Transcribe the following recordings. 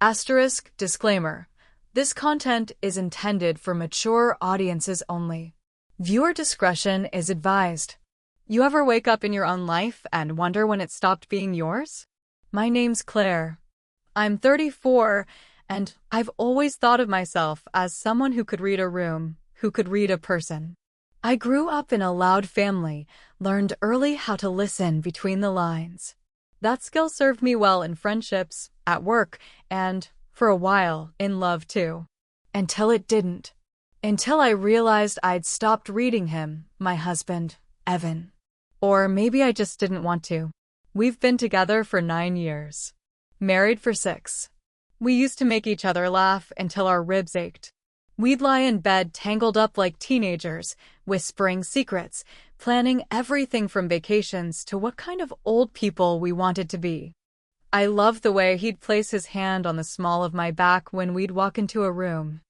Asterisk disclaimer. This content is intended for mature audiences only. Viewer discretion is advised. You ever wake up in your own life and wonder when it stopped being yours? My name's Claire. I'm 34, and I've always thought of myself as someone who could read a room, who could read a person. I grew up in a loud family, learned early how to listen between the lines. That skill served me well in friendships, at work, and, for a while, in love too. Until it didn't. Until I realized I'd stopped reading him, my husband, Evan. Or maybe I just didn't want to. We've been together for 9 years. Married for 6. We used to make each other laugh until our ribs ached. We'd lie in bed tangled up like teenagers, whispering secrets, planning everything from vacations to what kind of old people we wanted to be. I loved the way he'd place his hand on the small of my back when we'd walk into a room.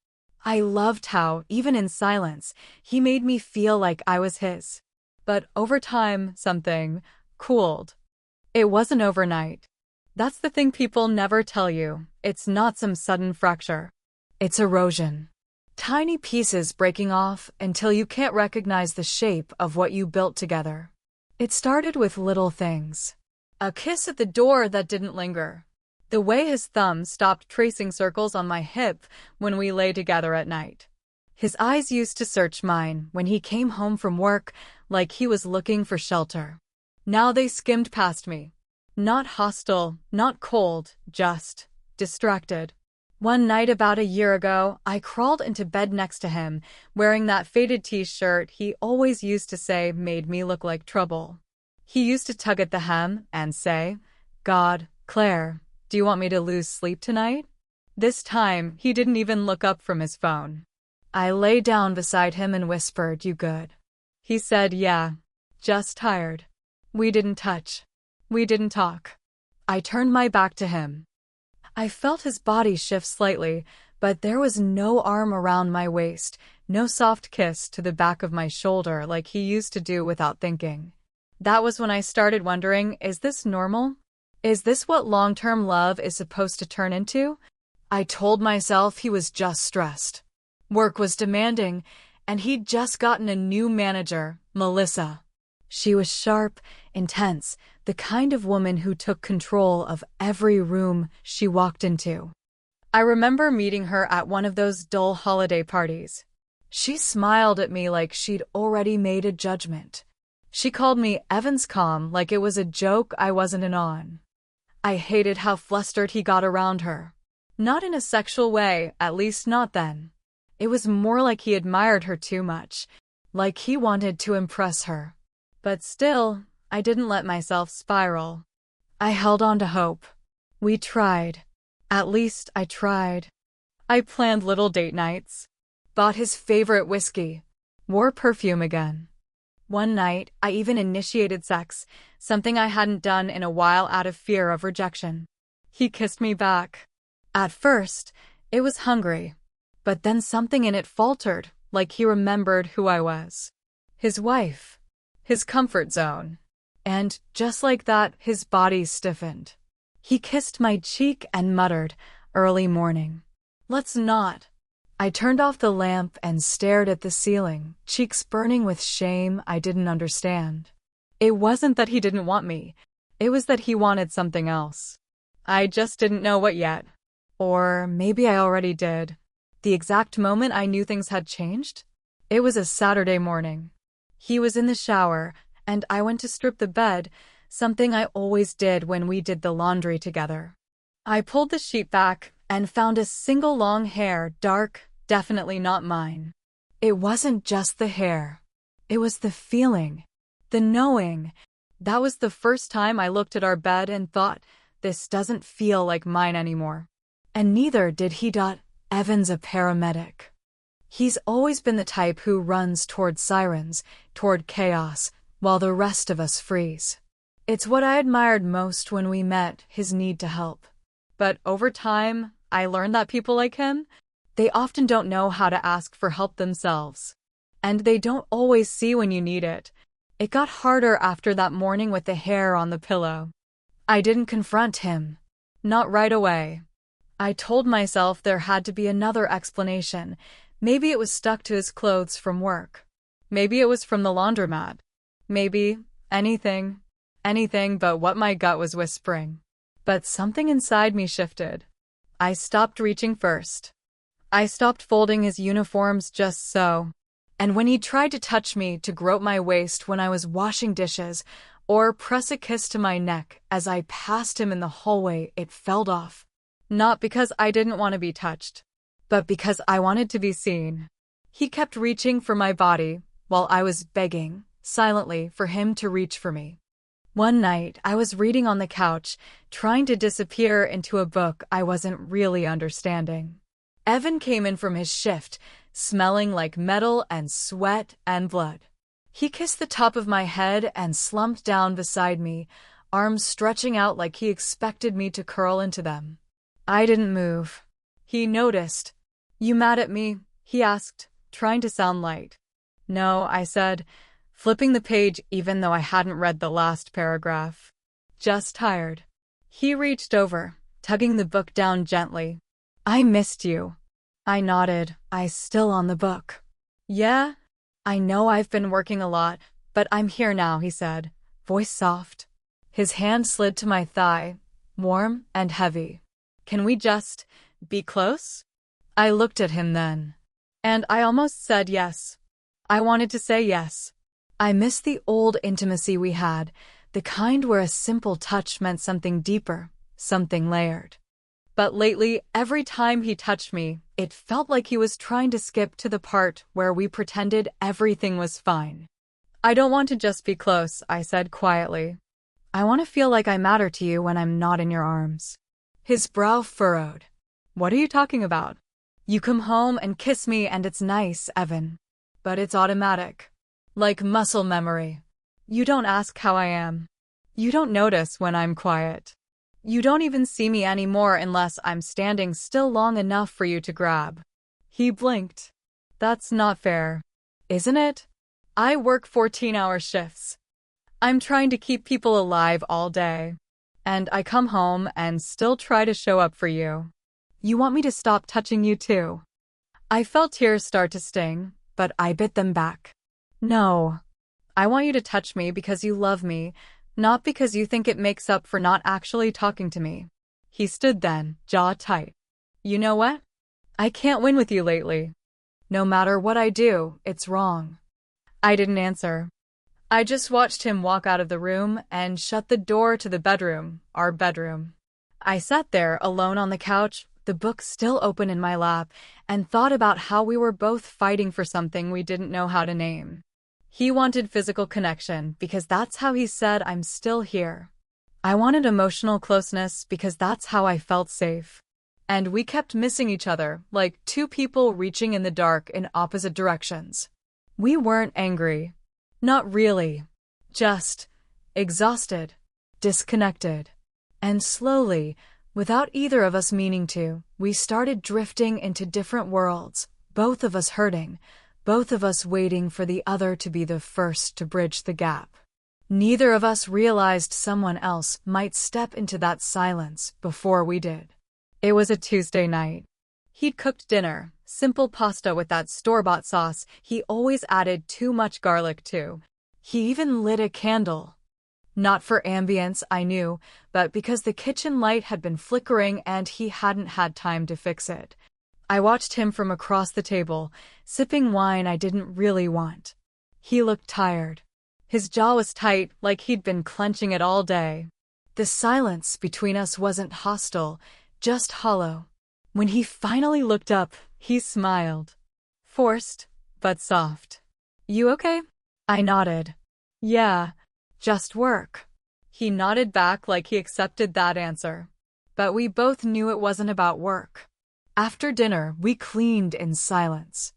I loved how, even in silence, he made me feel like I was his. But over time, something cooled. It wasn't overnight. That's the thing people never tell you. It's not some sudden fracture. It's erosion. Tiny pieces breaking off until you can't recognize the shape of what you built together. It started with little things. A kiss at the door that didn't linger. The way his thumb stopped tracing circles on my hip when we lay together at night. His eyes used to search mine when he came home from work like he was looking for shelter. Now they skimmed past me. Not hostile, not cold, just distracted. One night about a year ago, I crawled into bed next to him, wearing that faded t-shirt he always used to say made me look like trouble. He used to tug at the hem and say, "God, Claire, do you want me to lose sleep tonight?" This time, he didn't even look up from his phone. I lay down beside him and whispered, "You good?" He said, "Yeah, just tired." We didn't touch. We didn't talk. I turned my back to him. I felt his body shift slightly, but there was no arm around my waist, no soft kiss to the back of my shoulder like he used to do without thinking. That was when I started wondering, is this normal? Is this what long-term love is supposed to turn into? I told myself he was just stressed. Work was demanding, and he'd just gotten a new manager, Melissa. She was sharp, intense, the kind of woman who took control of every room she walked into. I remember meeting her at one of those dull holiday parties. She smiled at me like she'd already made a judgment. She called me Evan's calm like it was a joke I wasn't in on. I hated how flustered he got around her. Not in a sexual way, at least not then. It was more like he admired her too much, like he wanted to impress her. But still, I didn't let myself spiral. I held on to hope. We tried. At least I tried. I planned little date nights. Bought his favorite whiskey. Wore perfume again. One night, I even initiated sex, something I hadn't done in a while out of fear of rejection. He kissed me back. At first, it was hungry. But then something in it faltered, like he remembered who I was. His wife. His comfort zone. And, just like that, his body stiffened. He kissed my cheek and muttered, "Early morning. Let's not." I turned off the lamp and stared at the ceiling, cheeks burning with shame I didn't understand. It wasn't that he didn't want me. It was that he wanted something else. I just didn't know what yet. Or maybe I already did. The exact moment I knew things had changed? It was a Saturday morning. He was in the shower, and I went to strip the bed, something I always did when we did the laundry together. I pulled the sheet back and found a single long hair, dark, definitely not mine. It wasn't just the hair. It was the feeling, the knowing. That was the first time I looked at our bed and thought, this doesn't feel like mine anymore. And neither did he. Evan's a paramedic. He's always been the type who runs toward sirens, toward chaos, while the rest of us freeze. It's what I admired most when we met, his need to help. But over time, I learned that people like him, they often don't know how to ask for help themselves. And they don't always see when you need it. It got harder after that morning with the hair on the pillow. I didn't confront him. Not right away. I told myself there had to be another explanation. Maybe it was stuck to his clothes from work. Maybe it was from the laundromat. Maybe anything. Anything but what my gut was whispering. But something inside me shifted. I stopped reaching first. I stopped folding his uniforms just so. And when he tried to touch me, to grope my waist when I was washing dishes, or press a kiss to my neck as I passed him in the hallway, it fell off. Not because I didn't want to be touched, but because I wanted to be seen. He kept reaching for my body, while I was begging, silently, for him to reach for me. One night, I was reading on the couch, trying to disappear into a book I wasn't really understanding. Evan came in from his shift, smelling like metal and sweat and blood. He kissed the top of my head and slumped down beside me, arms stretching out like he expected me to curl into them. I didn't move. He noticed. "You mad at me?" he asked, trying to sound light. "No," I said, flipping the page even though I hadn't read the last paragraph. "Just tired." He reached over, tugging the book down gently. "I missed you." I nodded, eyes still on the book. "Yeah? I know I've been working a lot, but I'm here now," he said, voice soft. His hand slid to my thigh, warm and heavy. "Can we just be close?" I looked at him then. And I almost said yes. I wanted to say yes. I missed the old intimacy we had, the kind where a simple touch meant something deeper, something layered. But lately, every time he touched me, it felt like he was trying to skip to the part where we pretended everything was fine. "I don't want to just be close," I said quietly. "I want to feel like I matter to you when I'm not in your arms." His brow furrowed. "What are you talking about? You come home and kiss me and it's nice, Evan. But it's automatic. Like muscle memory. You don't ask how I am. You don't notice when I'm quiet. You don't even see me anymore unless I'm standing still long enough for you to grab." He blinked. "That's not fair, isn't it? I work 14-hour shifts. I'm trying to keep people alive all day. And I come home and still try to show up for you. You want me to stop touching you too?" I felt tears start to sting, but I bit them back. "No. I want you to touch me because you love me, not because you think it makes up for not actually talking to me." He stood then, jaw tight. "You know what? I can't win with you lately. No matter what I do, it's wrong." I didn't answer. I just watched him walk out of the room and shut the door to the bedroom, our bedroom. I sat there alone on the couch, the book still open in my lap, and thought about how we were both fighting for something we didn't know how to name. He wanted physical connection because that's how he said I'm still here. I wanted emotional closeness because that's how I felt safe. And we kept missing each other, like two people reaching in the dark in opposite directions. We weren't angry. Not really. Just exhausted, disconnected. And slowly, without either of us meaning to, we started drifting into different worlds, both of us hurting, both of us waiting for the other to be the first to bridge the gap. Neither of us realized someone else might step into that silence before we did. It was a Tuesday night. He'd cooked dinner, simple pasta with that store-bought sauce he always added too much garlic to. He even lit a candle. Not for ambience, I knew, but because the kitchen light had been flickering and he hadn't had time to fix it. I watched him from across the table, sipping wine I didn't really want. He looked tired. His jaw was tight, like he'd been clenching it all day. The silence between us wasn't hostile, just hollow. When he finally looked up, he smiled. Forced, but soft. "You okay?" I nodded. "Yeah. Just work." He nodded back like he accepted that answer. But we both knew it wasn't about work. After dinner, we cleaned in silence.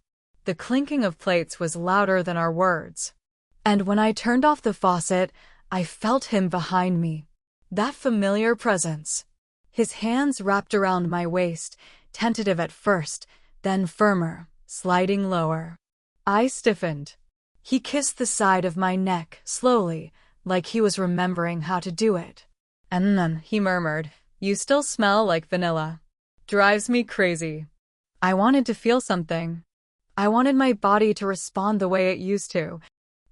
The clinking of plates was louder than our words. And when I turned off the faucet, I felt him behind me. That familiar presence. His hands wrapped around my waist, tentative at first, then firmer, sliding lower. I stiffened. He kissed the side of my neck, slowly, like he was remembering how to do it. "And then," he murmured, "you still smell like vanilla." Drives me crazy. I wanted to feel something. I wanted my body to respond the way it used to,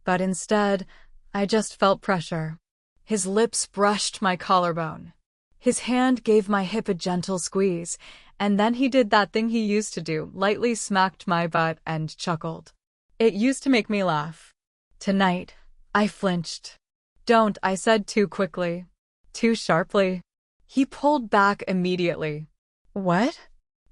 but instead, I just felt pressure. His lips brushed my collarbone. His hand gave my hip a gentle squeeze, and then he did that thing he used to do, lightly smacked my butt and chuckled. It used to make me laugh. Tonight, I flinched. Don't, I said too quickly. Too sharply. He pulled back immediately. What?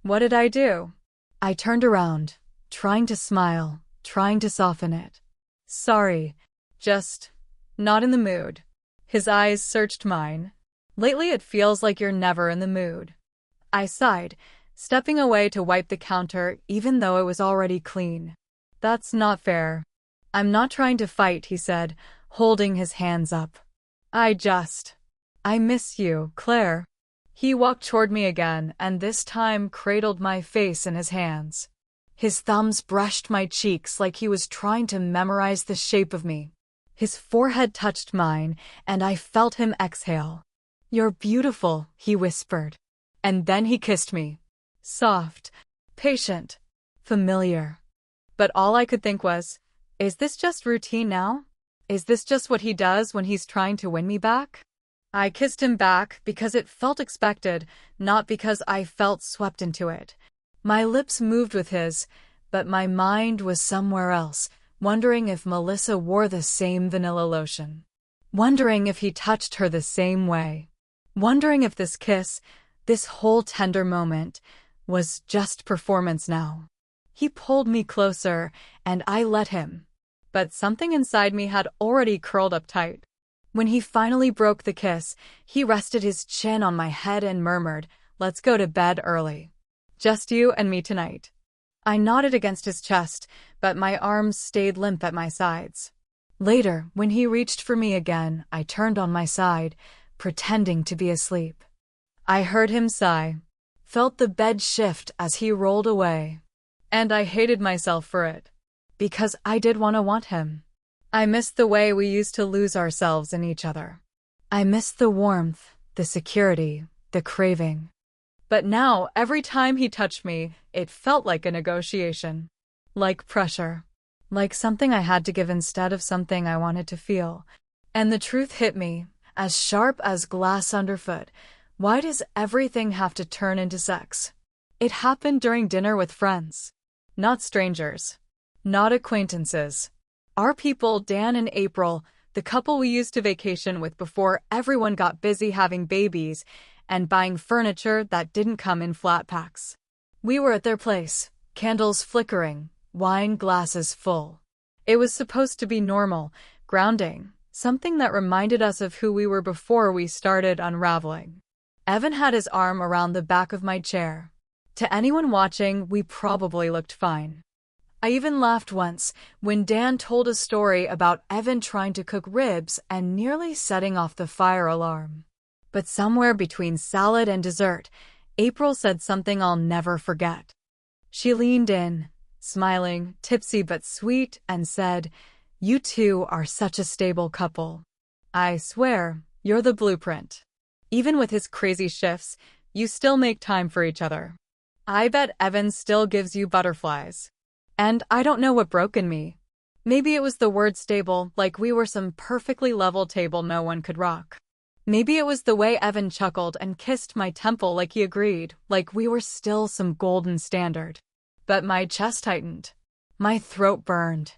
What did I do? I turned around, trying to smile, trying to soften it. Sorry, just not in the mood. His eyes searched mine. Lately it feels like you're never in the mood. I sighed, stepping away to wipe the counter even though it was already clean. That's not fair. I'm not trying to fight, he said, holding his hands up. I miss you, Claire. He walked toward me again and this time cradled my face in his hands. His thumbs brushed my cheeks like he was trying to memorize the shape of me. His forehead touched mine and I felt him exhale. You're beautiful, he whispered. And then he kissed me. Soft, patient, familiar. But all I could think was, is this just routine now? Is this just what he does when he's trying to win me back? I kissed him back because it felt expected, not because I felt swept into it. My lips moved with his, but my mind was somewhere else, wondering if Melissa wore the same vanilla lotion. Wondering if he touched her the same way. Wondering if this kiss, this whole tender moment, was just performance now. He pulled me closer, and I let him. But something inside me had already curled up tight. When he finally broke the kiss, he rested his chin on my head and murmured, "Let's go to bed early. Just you and me tonight." I nodded against his chest, but my arms stayed limp at my sides. Later, when he reached for me again, I turned on my side, pretending to be asleep. I heard him sigh, felt the bed shift as he rolled away. And I hated myself for it. Because I did want him. I missed the way we used to lose ourselves in each other. I missed the warmth, the security, the craving. But now, every time he touched me, it felt like a negotiation. Like pressure. Like something I had to give instead of something I wanted to feel. And the truth hit me, as sharp as glass underfoot. Why does everything have to turn into sex? It happened during dinner with friends. Not strangers. Not acquaintances. Our people, Dan and April, the couple we used to vacation with before everyone got busy having babies and buying furniture that didn't come in flat packs. We were at their place, candles flickering, wine glasses full. It was supposed to be normal, grounding, something that reminded us of who we were before we started unraveling. Evan had his arm around the back of my chair. To anyone watching, we probably looked fine. I even laughed once when Dan told a story about Evan trying to cook ribs and nearly setting off the fire alarm. But somewhere between salad and dessert, April said something I'll never forget. She leaned in, smiling, tipsy but sweet, and said, "You two are such a stable couple. I swear, you're the blueprint. Even with his crazy shifts, you still make time for each other. I bet Evan still gives you butterflies." And I don't know what broke in me. Maybe it was the word stable, like we were some perfectly level table no one could rock. Maybe it was the way Evan chuckled and kissed my temple like he agreed, like we were still some golden standard. But my chest tightened. My throat burned.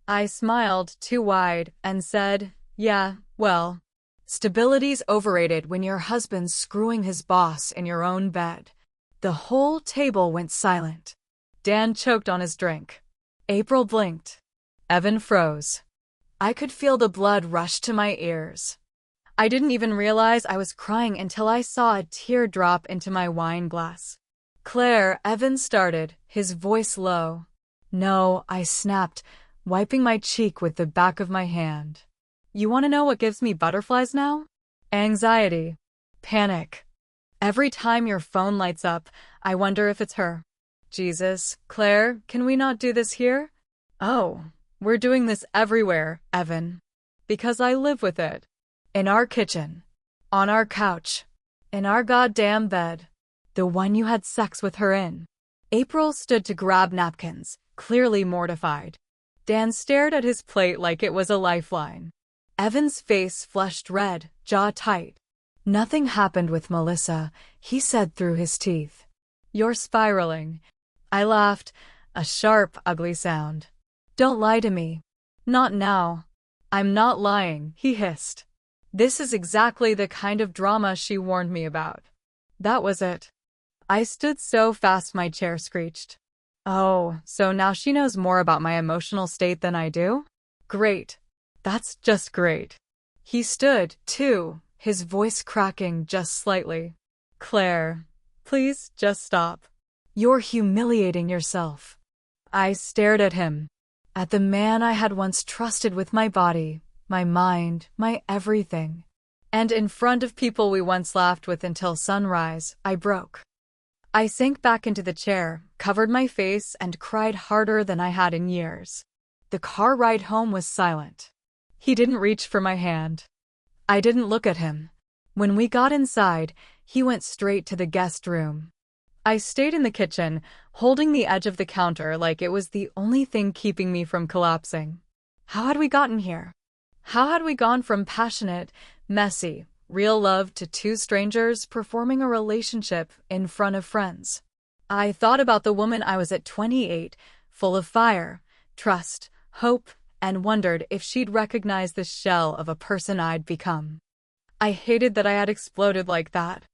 I smiled too wide and said, "Yeah, well, stability's overrated when your husband's screwing his boss in your own bed." The whole table went silent. Dan choked on his drink. April blinked. Evan froze. I could feel the blood rush to my ears. I didn't even realize I was crying until I saw a tear drop into my wine glass. "Claire," Evan started, his voice low. "No," I snapped, wiping my cheek with the back of my hand. "You want to know what gives me butterflies now? Anxiety. Panic. Every time your phone lights up, I wonder if it's her. Jesus, Claire, can we not do this here?" "Oh, we're doing this everywhere, Evan. Because I live with it. In our kitchen. On our couch. In our goddamn bed. The one you had sex with her in. April stood to grab napkins, clearly mortified. Dan stared at his plate like it was a lifeline. Evan's face flushed red, jaw tight. Nothing happened with Melissa, he said through his teeth. You're spiraling. I laughed, a sharp, ugly sound. Don't lie to me. Not now. I'm not lying, he hissed. This is exactly the kind of drama she warned me about. That was it. I stood so fast my chair screeched. Oh, so now she knows more about my emotional state than I do? Great. That's just great. He stood, too, his voice cracking just slightly. Claire, please just stop. You're humiliating yourself. I stared at him, at the man I had once trusted with my body, my mind, my everything. And in front of people we once laughed with until sunrise, I broke. I sank back into the chair, covered my face, and cried harder than I had in years. The car ride home was silent. He didn't reach for my hand. I didn't look at him. When we got inside, he went straight to the guest room. I stayed in the kitchen, holding the edge of the counter like it was the only thing keeping me from collapsing. How had we gotten here? How had we gone from passionate, messy, real love to two strangers performing a relationship in front of friends? I thought about the woman I was at 28, full of fire, trust, hope, and wondered if she'd recognize the shell of a person I'd become. I hated that I had exploded like that.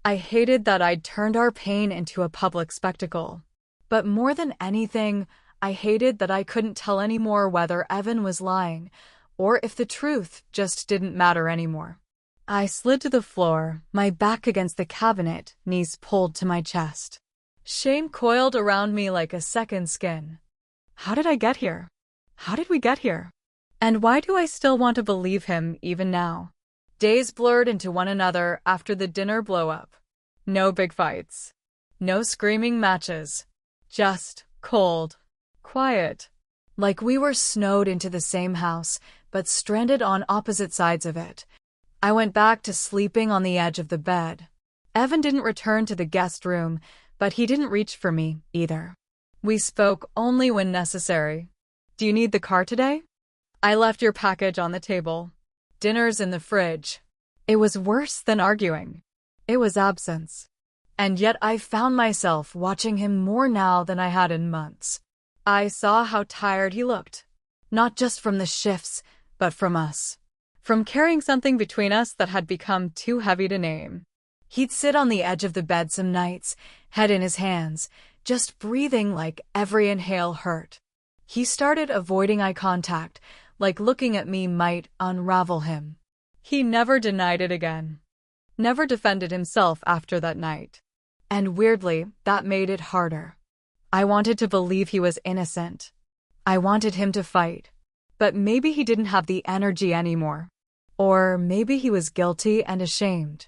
I hated that I'd turned our pain into a public spectacle. But more than anything, I hated that I couldn't tell anymore whether Evan was lying, or if the truth just didn't matter anymore. I slid to the floor, my back against the cabinet, knees pulled to my chest. Shame coiled around me like a second skin. How did I get here? How did we get here? And why do I still want to believe him even now? Days blurred into one another after the dinner blow-up. No big fights. No screaming matches. Just cold. Quiet. Like we were snowed into the same house, but stranded on opposite sides of it. I went back to sleeping on the edge of the bed. Evan didn't return to the guest room, but he didn't reach for me, either. We spoke only when necessary. Do you need the car today? I left your package on the table. Dinner's in the fridge. It was worse than arguing. It was absence. And yet I found myself watching him more now than I had in months. I saw how tired he looked. Not just from the shifts, but from us. From carrying something between us that had become too heavy to name. He'd sit on the edge of the bed some nights, head in his hands, just breathing like every inhale hurt. He started avoiding eye contact, like looking at me might unravel him. He never denied it again. Never defended himself after that night. And weirdly, that made it harder. I wanted to believe he was innocent. I wanted him to fight. But maybe he didn't have the energy anymore. Or maybe he was guilty and ashamed.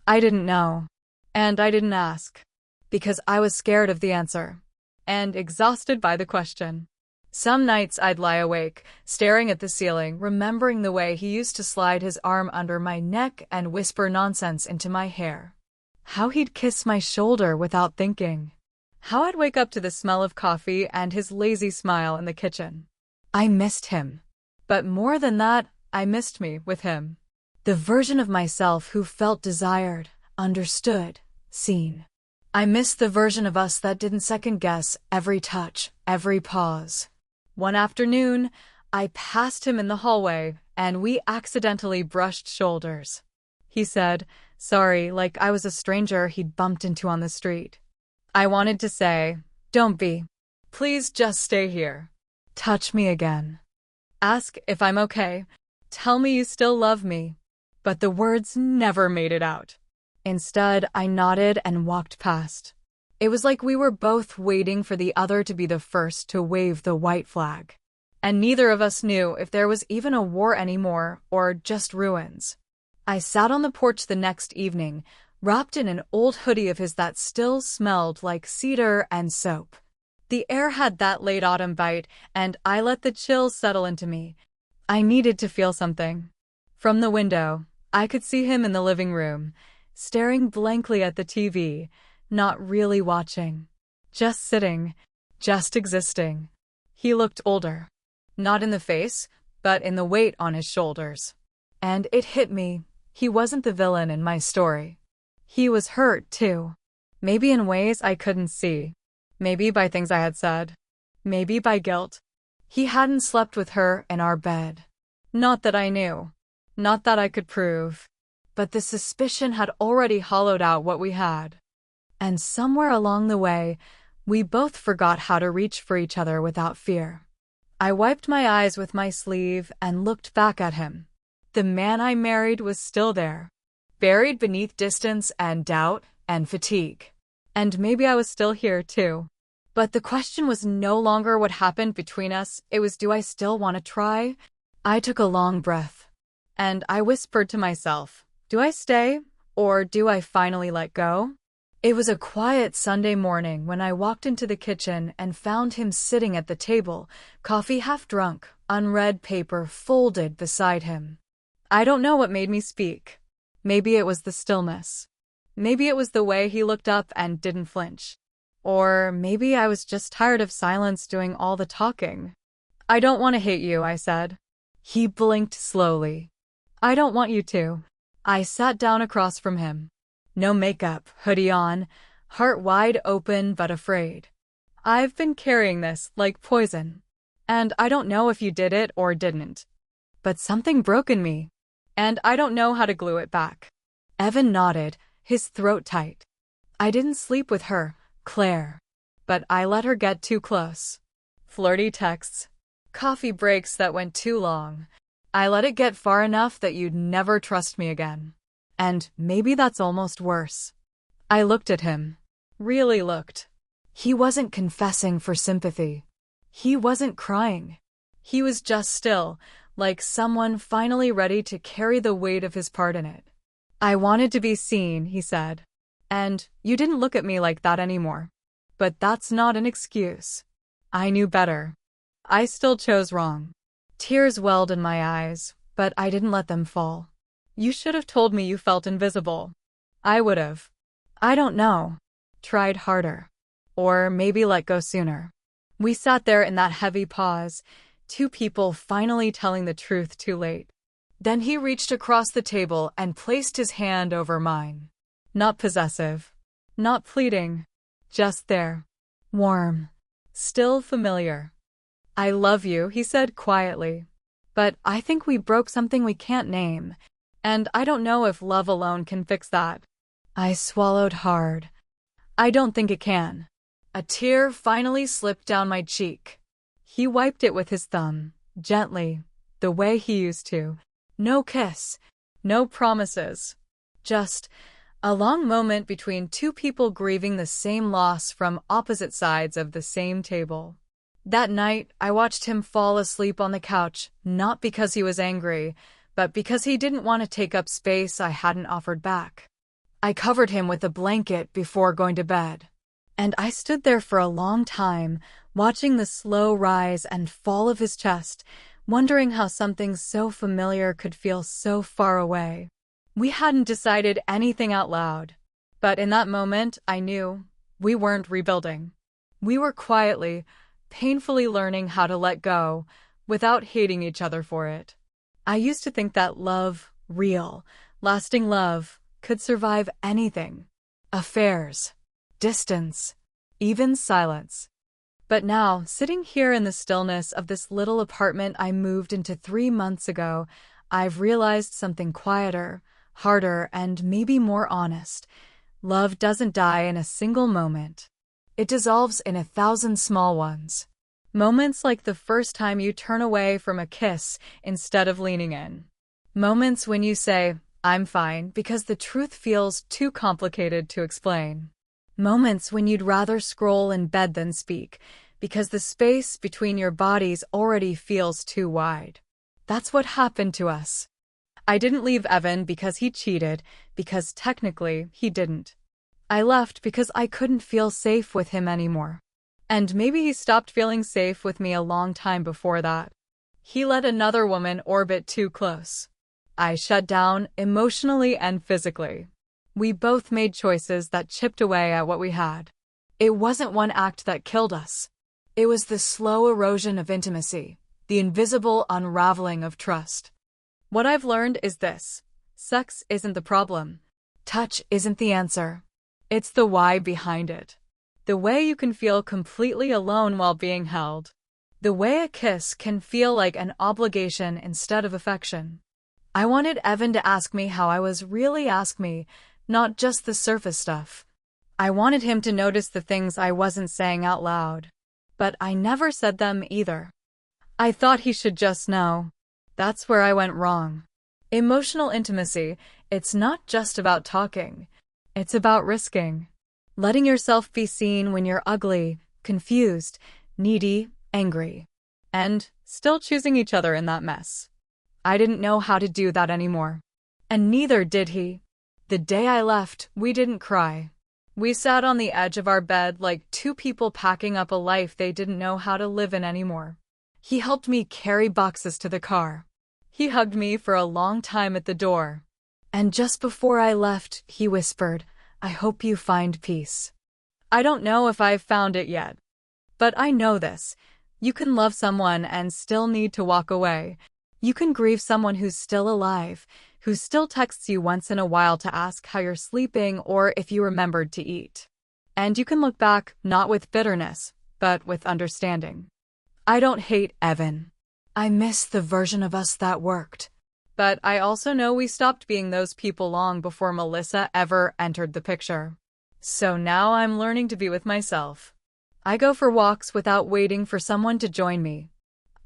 I didn't know. And I didn't ask. Because I was scared of the answer. And exhausted by the question. Some nights I'd lie awake, staring at the ceiling, remembering the way he used to slide his arm under my neck and whisper nonsense into my hair. How he'd kiss my shoulder without thinking. How I'd wake up to the smell of coffee and his lazy smile in the kitchen. I missed him. But more than that, I missed me with him. The version of myself who felt desired, understood, seen. I missed the version of us that didn't second-guess every touch, every pause. One afternoon, I passed him in the hallway, and we accidentally brushed shoulders. He said, sorry, like I was a stranger he'd bumped into on the street. I wanted to say, don't be. Please just stay here. Touch me again. Ask if I'm okay. Tell me you still love me. But the words never made it out. Instead, I nodded and walked past. It was like we were both waiting for the other to be the first to wave the white flag. And neither of us knew if there was even a war anymore or just ruins. I sat on the porch the next evening, wrapped in an old hoodie of his that still smelled like cedar and soap. The air had that late autumn bite, and I let the chills settle into me. I needed to feel something. From the window, I could see him in the living room, staring blankly at the TV, not really watching. Just sitting, just existing. He looked older. Not in the face, but in the weight on his shoulders. And it hit me. He wasn't the villain in my story. He was hurt, too. Maybe in ways I couldn't see. Maybe by things I had said. Maybe by guilt. He hadn't slept with her in our bed. Not that I knew. Not that I could prove. But the suspicion had already hollowed out what we had. And somewhere along the way, we both forgot how to reach for each other without fear. I wiped my eyes with my sleeve and looked back at him. The man I married was still there, buried beneath distance and doubt and fatigue. And maybe I was still here too. But the question was no longer what happened between us, it was, do I still want to try? I took a long breath, and I whispered to myself, do I stay, or do I finally let go? It was a quiet Sunday morning when I walked into the kitchen and found him sitting at the table, coffee half drunk, unread paper folded beside him. I don't know what made me speak. Maybe it was the stillness. Maybe it was the way he looked up and didn't flinch. Or maybe I was just tired of silence doing all the talking. I don't want to hate you, I said. He blinked slowly. I don't want you to. I sat down across from him. No makeup, hoodie on, heart wide open but afraid. I've been carrying this like poison. And I don't know if you did it or didn't. But something broke in me. And I don't know how to glue it back. Evan nodded, his throat tight. I didn't sleep with her, Claire. But I let her get too close. Flirty texts. Coffee breaks that went too long. I let it get far enough that you'd never trust me again. And maybe that's almost worse. I looked at him. Really looked. He wasn't confessing for sympathy. He wasn't crying. He was just still, like someone finally ready to carry the weight of his part in it. I wanted to be seen, he said. And you didn't look at me like that anymore. But that's not an excuse. I knew better. I still chose wrong. Tears welled in my eyes, but I didn't let them fall. You should have told me you felt invisible. I would have. I don't know. Tried harder. Or maybe let go sooner. We sat there in that heavy pause, two people finally telling the truth too late. Then he reached across the table and placed his hand over mine. Not possessive. Not pleading. Just there. Warm. Still familiar. I love you, he said quietly. But I think we broke something we can't name. And I don't know if love alone can fix that. I swallowed hard. I don't think it can. A tear finally slipped down my cheek. He wiped it with his thumb, gently, the way he used to. No kiss, no promises. Just a long moment between two people grieving the same loss from opposite sides of the same table. That night, I watched him fall asleep on the couch, not because he was angry, but because he didn't want to take up space I hadn't offered back. I covered him with a blanket before going to bed. And I stood there for a long time, watching the slow rise and fall of his chest, wondering how something so familiar could feel so far away. We hadn't decided anything out loud. But in that moment, I knew we weren't rebuilding. We were quietly, painfully learning how to let go without hating each other for it. I used to think that love, real, lasting love, could survive anything. Affairs, distance, even silence. But now, sitting here in the stillness of this little apartment I moved into 3 months ago, I've realized something quieter, harder, and maybe more honest. Love doesn't die in a single moment. It dissolves in 1,000 small ones. Moments like the first time you turn away from a kiss instead of leaning in. Moments when you say, I'm fine, because the truth feels too complicated to explain. Moments when you'd rather scroll in bed than speak, because the space between your bodies already feels too wide. That's what happened to us. I didn't leave Evan because he cheated, because technically he didn't. I left because I couldn't feel safe with him anymore. And maybe he stopped feeling safe with me a long time before that. He let another woman orbit too close. I shut down emotionally and physically. We both made choices that chipped away at what we had. It wasn't one act that killed us. It was the slow erosion of intimacy, the invisible unraveling of trust. What I've learned is this: sex isn't the problem. Touch isn't the answer. It's the why behind it. The way you can feel completely alone while being held. The way a kiss can feel like an obligation instead of affection. I wanted Evan to ask me how I was, really ask me, not just the surface stuff. I wanted him to notice the things I wasn't saying out loud. But I never said them either. I thought he should just know. That's where I went wrong. Emotional intimacy, it's not just about talking. It's about risking. Letting yourself be seen when you're ugly, confused, needy, angry. And still choosing each other in that mess. I didn't know how to do that anymore. And neither did he. The day I left, we didn't cry. We sat on the edge of our bed like two people packing up a life they didn't know how to live in anymore. He helped me carry boxes to the car. He hugged me for a long time at the door. And just before I left, he whispered, "I hope you find peace." I don't know if I've found it yet. But I know this. You can love someone and still need to walk away. You can grieve someone who's still alive, who still texts you once in a while to ask how you're sleeping or if you remembered to eat. And you can look back, not with bitterness, but with understanding. I don't hate Evan. I miss the version of us that worked. But I also know we stopped being those people long before Melissa ever entered the picture. So now I'm learning to be with myself. I go for walks without waiting for someone to join me.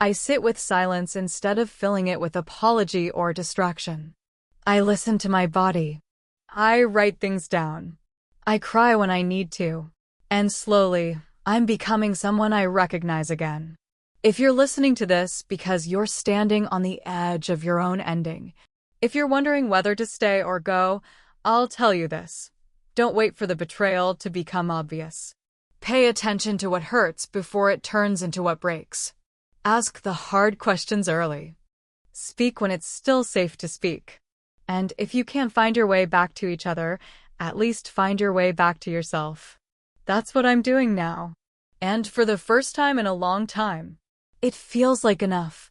I sit with silence instead of filling it with apology or distraction. I listen to my body. I write things down. I cry when I need to. And slowly, I'm becoming someone I recognize again. If you're listening to this because you're standing on the edge of your own ending, if you're wondering whether to stay or go, I'll tell you this. Don't wait for the betrayal to become obvious. Pay attention to what hurts before it turns into what breaks. Ask the hard questions early. Speak when it's still safe to speak. And if you can't find your way back to each other, at least find your way back to yourself. That's what I'm doing now. And for the first time in a long time, it feels like enough.